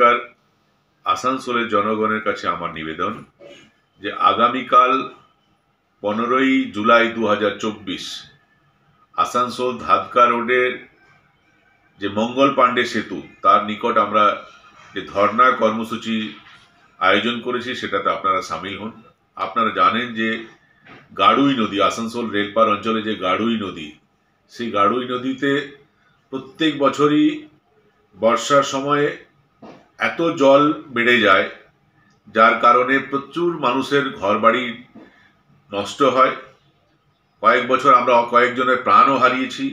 নমস্কার। আসানসোলের জনগণের কাছে আমার নিবেদন যে আগামীকাল 15ই জুলাই 2024 আসানসোল ধাদকা রোডের যে মঙ্গল পাণ্ডে সেতু তার নিকট আমরা যে ধর্ণা কর্মসূচি আয়োজন করেছি সেটাতে আপনারা সামিল হন। আপনারা জানেন যে গাড়ুই নদী, আসানসোল রেলপার অঞ্চলে যে গাড়ুই নদী, সেই গাড়ুই নদীতে প্রত্যেক বছরই বর্ষার সময়ে এত জল বেড়ে যায় যার কারণে প্রচুর মানুষের ঘরবাড়ি নষ্ট হয়। কয়েক বছর আমরা কয়েকজনের প্রাণও হারিয়েছি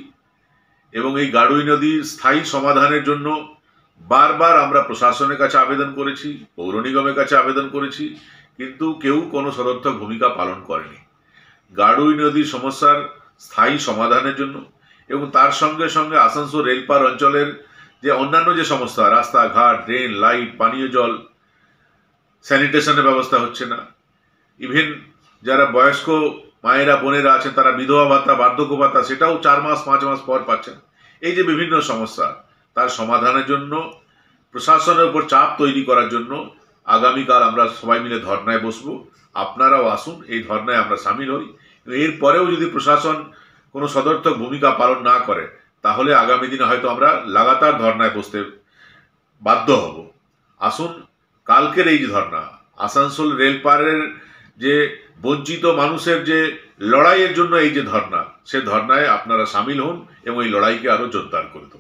এবং এই গাড়ুই নদীর স্থায়ী সমাধানের জন্য বারবার আমরা প্রশাসনের কাছে আবেদন করেছি, পৌর নিগমের কাছে আবেদন করেছি, কিন্তু কেউ কোনো সদর্থক ভূমিকা পালন করেনি। গাড়ুই নদীর সমস্যার স্থায়ী সমাধানের জন্য এবং তার সঙ্গে সঙ্গে আসানসোল রেলপার অঞ্চলের যে অন্যান্য যে সমস্যা, রাস্তাঘাট, ড্রেন, লাইট, পানীয় জল, স্যানিটেশনের ব্যবস্থা হচ্ছে না, ইভেন যারা বয়স্ক মায়েরা বোনেরা আছেন তারা বিধবা ভাতা, বার্ধক্য ভাতা সেটাও 4 মাস 5 মাস পর পাচ্ছেন। এই যে বিভিন্ন সমস্যা, তার সমাধানের জন্য প্রশাসনের উপর চাপ তৈরি করার জন্য আগামীকাল আমরা সবাই মিলে ধর্নায় বসবো। আপনারাও আসুন, এই ধর্নায় আমরা সামিল হই। এরপরেও যদি প্রশাসন কোনো সদর্থক ভূমিকা পালন না করে তাহলে আগামী দিনে হয়তো আমরা লাগাতার ধর্নায় বসতে বাধ্য হব। আসুন, কালকের এই যে ধর্না, আসানসোল রেলপারের যে বঞ্চিত মানুষের যে লড়াইয়ের জন্য এই যে ধর্না, সে ধর্নায় আপনারা সামিল হন এবং এই লড়াইকে আরো জোরদার করে তুলুন।